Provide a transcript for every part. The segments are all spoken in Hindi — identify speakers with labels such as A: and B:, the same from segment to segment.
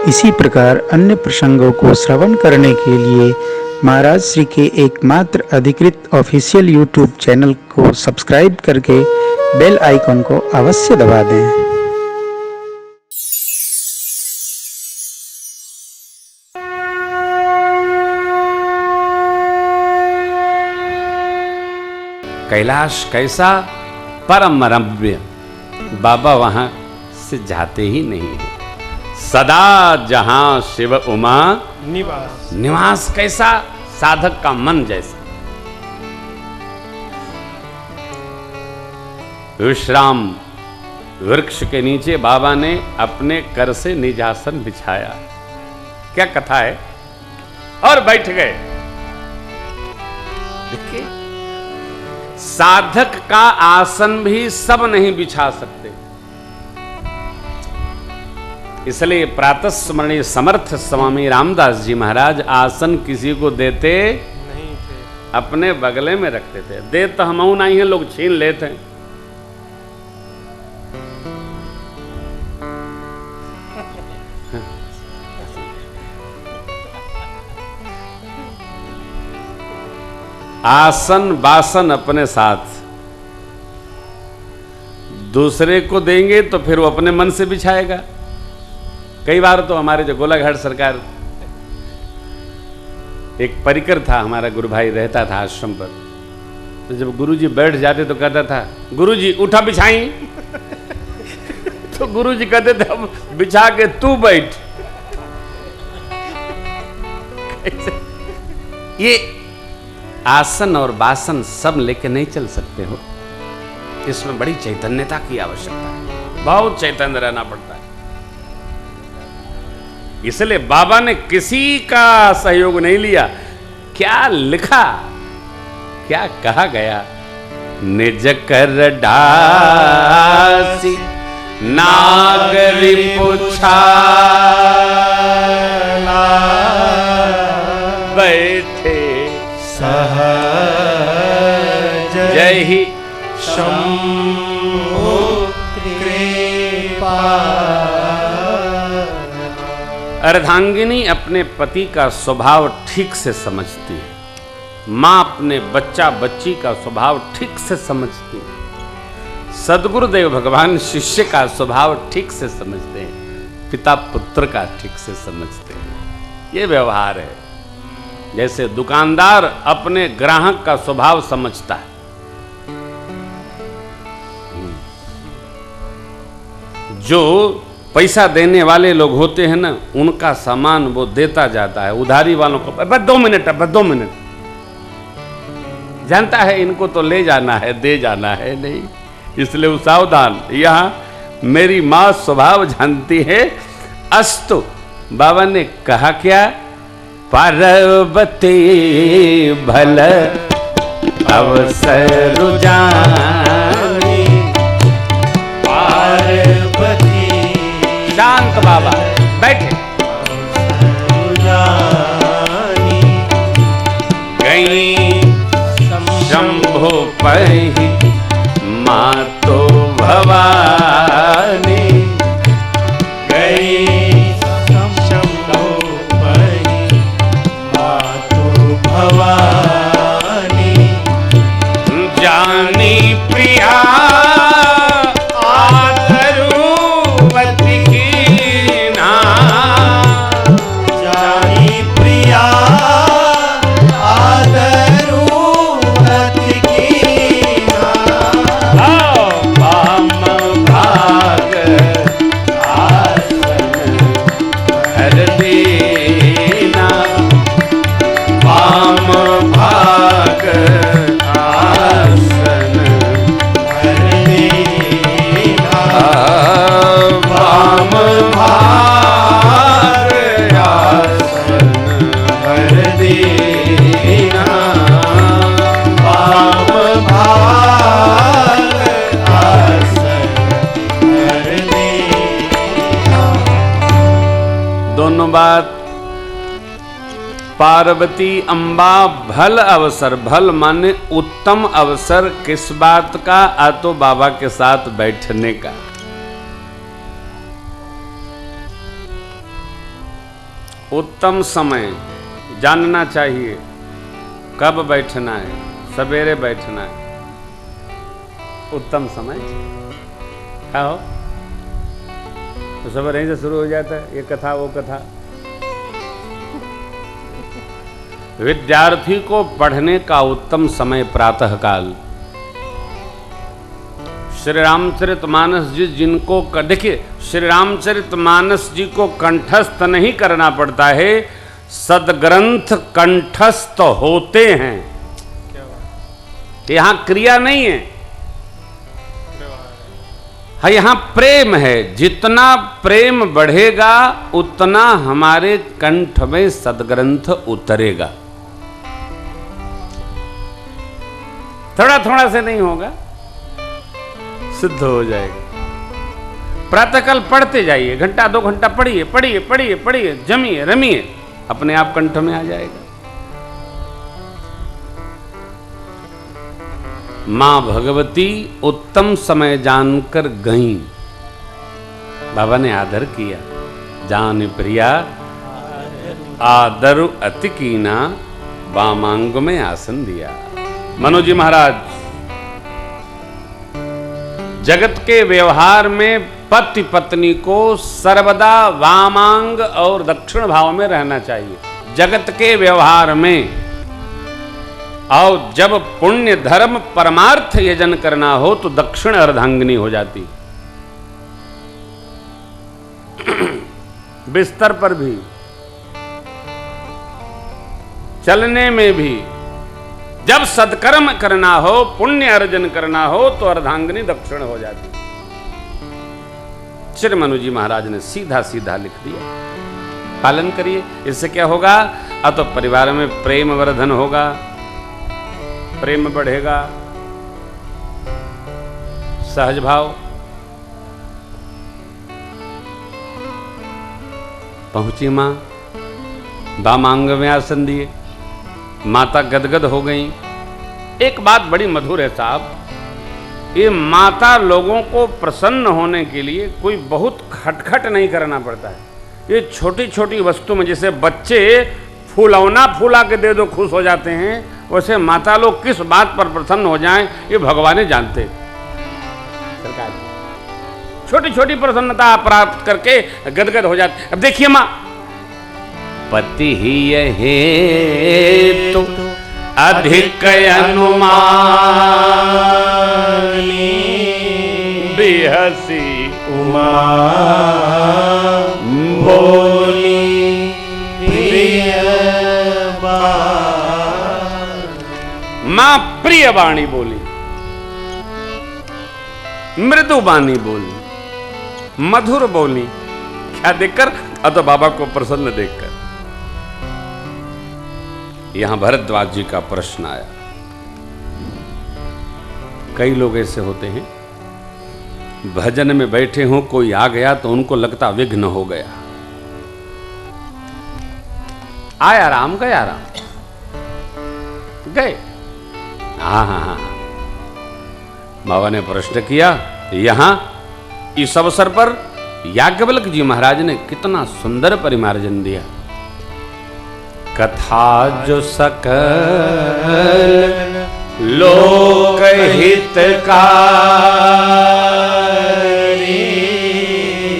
A: इसी प्रकार अन्य प्रसंगों को श्रवण करने के लिए महाराज श्री के एकमात्र अधिकृत ऑफिशियल यूट्यूब चैनल को सब्सक्राइब करके बेल आइकन को अवश्य दबा दें।
B: कैलाश कैसा परम रम्य, बाबा वहां से जाते ही नहीं है। सदा जहां शिव उमा
C: निवास।
B: निवास कैसा, साधक का मन जैसा। विश्राम वृक्ष के नीचे बाबा ने अपने कर से निजासन बिछाया। क्या कथा है। और बैठ गए। देखिए, साधक का आसन भी सब नहीं बिछा सकते, इसलिए प्रातः स्मरणीय समर्थ स्वामी रामदास जी महाराज आसन किसी को देते
C: नहीं थे,
B: अपने बगले में रखते थे। दे तो हम नहीं है, लोग छीन लेते हैं। आसन बासन अपने साथ, दूसरे को देंगे तो फिर वो अपने मन से बिछाएगा। कई बार तो हमारे जो गोलाघाट सरकार, एक परिकर था हमारा गुरु भाई, रहता था आश्रम पर, तो जब गुरुजी बैठ जाते तो कहता था, गुरुजी उठा बिछाई। तो गुरुजी कहते थे, अब बिछा के तू बैठ। ये आसन और बासन सब लेके नहीं चल सकते हो, इसमें बड़ी चैतन्यता की आवश्यकता है, बहुत चैतन्य रहना पड़ता है। इसलिए बाबा ने किसी का सहयोग नहीं लिया। क्या लिखा, क्या कहा गया। निज कर डासी नागरी पुछा बैठे
C: सहज
B: जय
C: शंभु कृपा।
B: अर्धांगिनी अपने पति का स्वभाव ठीक से समझती है। माँ अपने बच्चा बच्ची का स्वभाव ठीक से समझती है। सद्गुरुदेव भगवान शिष्य का स्वभाव ठीक से समझते हैं। पिता पुत्र का ठीक से समझते हैं। ये व्यवहार है। जैसे दुकानदार अपने ग्राहक का स्वभाव समझता है। जो पैसा देने वाले लोग होते हैं ना, उनका सामान वो देता जाता है। उधारी वालों को बस 2 मिनट, बस 2 मिनट, जानता है इनको तो ले जाना है, दे जाना है नहीं, इसलिए वो सावधान। यहां मेरी मां स्वभाव जानती है। अस्तु, बाबा ने कहा क्या, पार्वती भल अवसर जानी।
C: पार्वती
B: शांत बाबा बैठे। गई शंभु पही मातो भवानी।
C: गई शंभु पही मातो भवानी।
B: जानी प्रिया बात। पार्वती अम्बा भल अवसर, भल माने उत्तम अवसर किस बात का, आ तो बाबा के साथ बैठने का। उत्तम समय जानना चाहिए, कब बैठना है, सवेरे बैठना है, उत्तम समय क्या हो तो सवेरे यहीं से शुरू हो जाता है, ये कथा वो कथा। विद्यार्थी को पढ़ने का उत्तम समय प्रातः काल। श्री रामचरितमानस जी जिनको देखिए, श्री रामचरितमानस जी को कंठस्थ नहीं करना पड़ता है, सदग्रंथ कंठस्थ होते हैं। यहां क्रिया नहीं है, हाँ यहां प्रेम है। जितना प्रेम बढ़ेगा उतना हमारे कंठ में सदग्रंथ उतरेगा। थोड़ा थोड़ा से नहीं होगा, सिद्ध हो जाएगा। प्रातःकाल पढ़ते जाइए, घंटा 2 घंटा पढ़िए पढ़िए पढ़िए पढ़िए, जमिए रमिए, अपने आप कंठ में आ जाएगा। मां भगवती उत्तम समय जानकर गईं। बाबा ने आदर किया, जान प्रिया आदर अति कीना, वामांग में आसन दिया। मनोज जी महाराज, जगत के व्यवहार में पति पत्नी को सर्वदा वामांग और दक्षिण भाव में रहना चाहिए। जगत के व्यवहार में, और जब पुण्य धर्म परमार्थ यजन करना हो तो दक्षिण अर्धांगिनी हो जाती। बिस्तर पर भी, चलने में भी, जब सत्कर्म करना हो, पुण्य अर्जन करना हो तो अर्धांगिनी दक्षिण हो जाती। श्री मनु जी महाराज ने सीधा सीधा लिख दिया, पालन करिए। इससे क्या होगा? तो परिवार में प्रेम वर्धन होगा, प्रेम बढ़ेगा, सहज भाव। पहुंची मां, वामांग में आसन दिए, माता गदगद हो गई। एक बात बड़ी मधुर है साहब, ये माता लोगों को प्रसन्न होने के लिए कोई बहुत खटखट नहीं करना पड़ता है। ये छोटी छोटी वस्तु में, जैसे बच्चे फूलौना फूला के दे दो खुश हो जाते हैं, वैसे माता लोग किस बात पर प्रसन्न हो जाएं ये भगवान जानते। सरकार छोटी छोटी प्रसन्नता प्राप्त करके गदगद हो जाते। अब देखिए मां, पति ही हेतु अधिक अनुमानी, बिहसी
C: उमा बोली प्रिय
B: मां प्रिय वाणी बोली, मृदु वाणी बोली, मधुर बोली। क्या देखकर? तो बाबा को प्रसन्न देखकर। यहां भरद्वाज जी का प्रश्न आया। कई लोग ऐसे होते हैं, भजन में बैठे हों, कोई आ गया तो उनको लगता विघ्न हो गया। आया राम, गया राम, गए। हाँ हाँ हाँ, बाबा ने प्रश्न किया। यहां इस अवसर पर याज्ञवल्क्य जी महाराज ने कितना सुंदर परिमार्जन दिया। कथा जो सकल लोक हितकारी,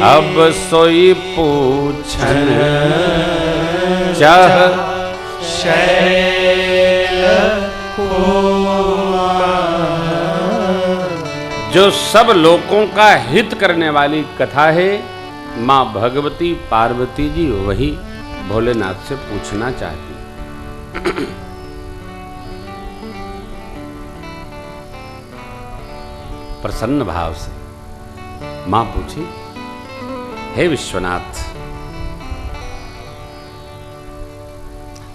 B: अब सोई पूछन चाह
C: शैल
B: जो सब लोगों का हित करने वाली कथा है। मां भगवती पार्वती जी वही भोलेनाथ से पूछना चाहती। प्रसन्न भाव से मां पूछी, हे विश्वनाथ,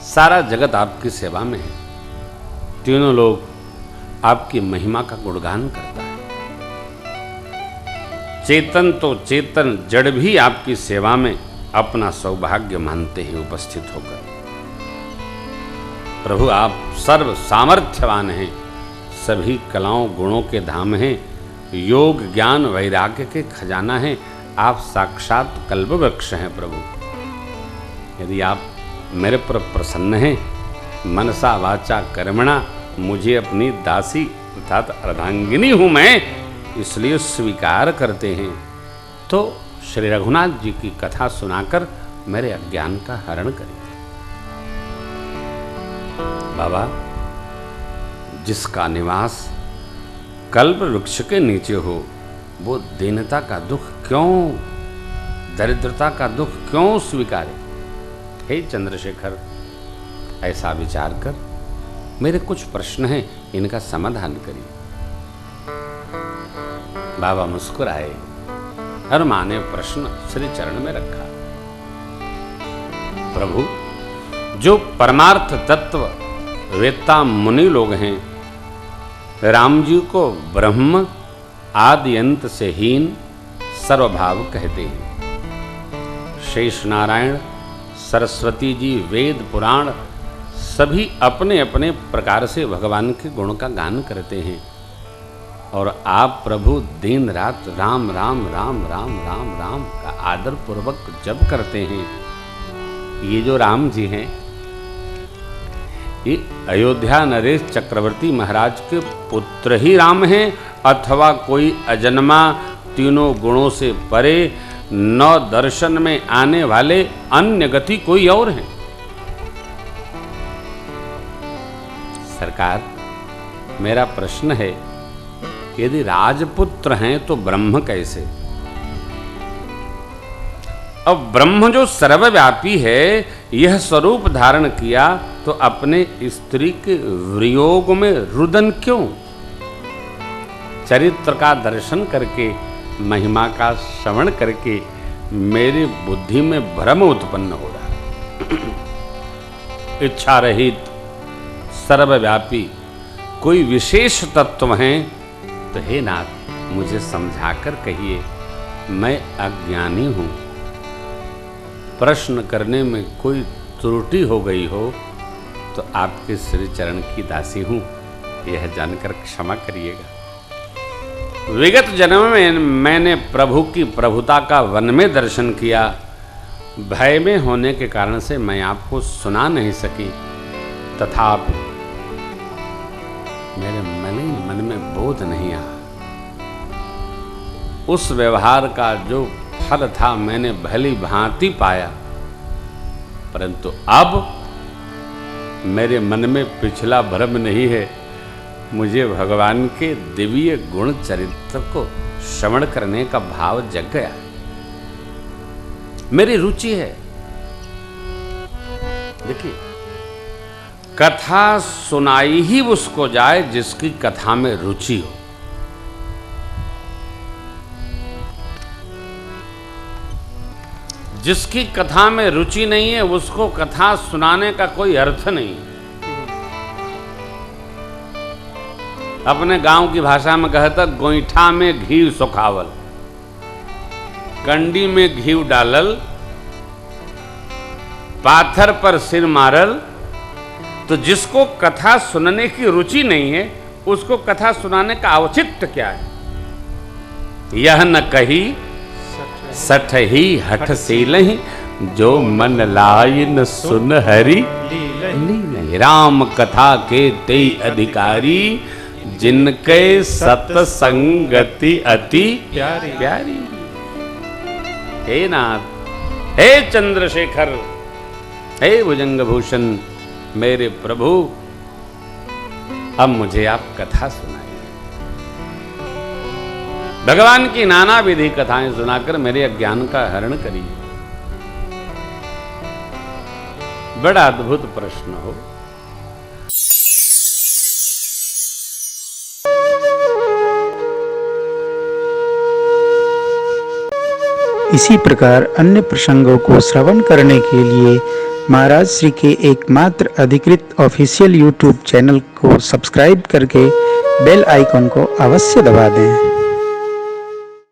B: सारा जगत आपकी सेवा में है, तीनों लोग आपकी महिमा का गुणगान करता है। चेतन तो चेतन जड़ भी आपकी सेवा में अपना सौभाग्य मानते हैं उपस्थित होकर। प्रभु आप सर्व सामर्थ्यवान हैं, सभी कलाओं गुणों के धाम हैं, योग ज्ञान वैराग्य के खजाना हैं, आप साक्षात कल्पवृक्ष हैं। प्रभु यदि आप मेरे पर प्रसन्न हैं, मनसा वाचा कर्मणा, मुझे अपनी दासी अर्थात अर्धांगिनी हूं मैं, इसलिए स्वीकार करते हैं, तो श्री रघुनाथ जी की कथा सुनाकर मेरे अज्ञान का हरण करिए। बाबा, जिसका निवास कल्प वृक्ष के नीचे हो, वो दीनता का दुख क्यों, दरिद्रता का दुख क्यों स्वीकारे? हे चंद्रशेखर, ऐसा विचार कर मेरे कुछ प्रश्न हैं, इनका समाधान करिए। बाबा मुस्कुराए और मां ने प्रश्न श्री चरण में रखा। प्रभु, जो परमार्थ तत्व वेत्ता मुनि लोग हैं, राम जी को ब्रह्म आदि अंत से हीन सर्वभाव कहते हैं। शेष नारायण, सरस्वती जी, वेद पुराण सभी अपने अपने प्रकार से भगवान के गुण का गान करते हैं, और आप प्रभु दिन रात राम राम राम राम राम राम का आदर पूर्वक जप करते हैं। ये जो राम जी हैं, ये अयोध्या नरेश चक्रवर्ती महाराज के पुत्र ही राम हैं, अथवा कोई अजन्मा तीनों गुणों से परे नौ दर्शन में आने वाले अन्य गति कोई और हैं? सरकार, मेरा प्रश्न है, यदि राजपुत्र हैं तो ब्रह्म कैसे? अब ब्रह्म जो सर्वव्यापी है, यह स्वरूप धारण किया तो अपने स्त्री के वियोग में रुदन क्यों? चरित्र का दर्शन करके, महिमा का श्रवण करके मेरी बुद्धि में भ्रम उत्पन्न हो रहा है। इच्छा रहित सर्वव्यापी कोई विशेष तत्व हैं तो हे नाथ, मुझे समझाकर कहिए, मैं अज्ञानी हूं, प्रश्न करने में कोई त्रुटि हो गई हो तो आपके श्री चरण की दासी हूं, यह जानकर क्षमा करिएगा। विगत जन्म में मैंने प्रभु की प्रभुता का वन में दर्शन किया, भय में होने के कारण से मैं आपको सुना नहीं सकी, तथापि मेरे मन में बोध नहीं आया। उस व्यवहार का जो फल था मैंने भली भांति पाया, परंतु अब मेरे मन में पिछला भ्रम नहीं है। मुझे भगवान के दिव्य गुण चरित्र को श्रवण करने का भाव जग गया, मेरी रुचि है। देखिए, कथा सुनाई ही उसको जाए जिसकी कथा में रुचि हो। जिसकी कथा में रुचि नहीं है, उसको कथा सुनाने का कोई अर्थ नहीं। अपने गांव की भाषा में कहता, गोईठा में घी सुखावल, कंडी में घी डालल, पाथर पर सिर मारल। तो जिसको कथा सुनने की रुचि नहीं है, उसको कथा सुनाने का औचित्य क्या है? यह न कही सठ ही हठ सीलहि, जो मन लाई न सुन हरि लीलहि। राम कथा के ते अधिकारी, जिनके सत्संगति अति प्यारी। हे नाथ, हे चंद्रशेखर, हे भुजंग भूषण, मेरे प्रभु, अब मुझे आप कथा सुनाइए। भगवान की नाना विधि कथाएं सुनाकर मेरे अज्ञान का हरण करिए। बड़ा अद्भुत प्रश्न हो।
A: इसी प्रकार अन्य प्रसंगों को श्रवण करने के लिए महाराज श्री के एकमात्र अधिकृत ऑफिशियल YouTube चैनल को सब्सक्राइब करके बेल आइकन को अवश्य दबा दें।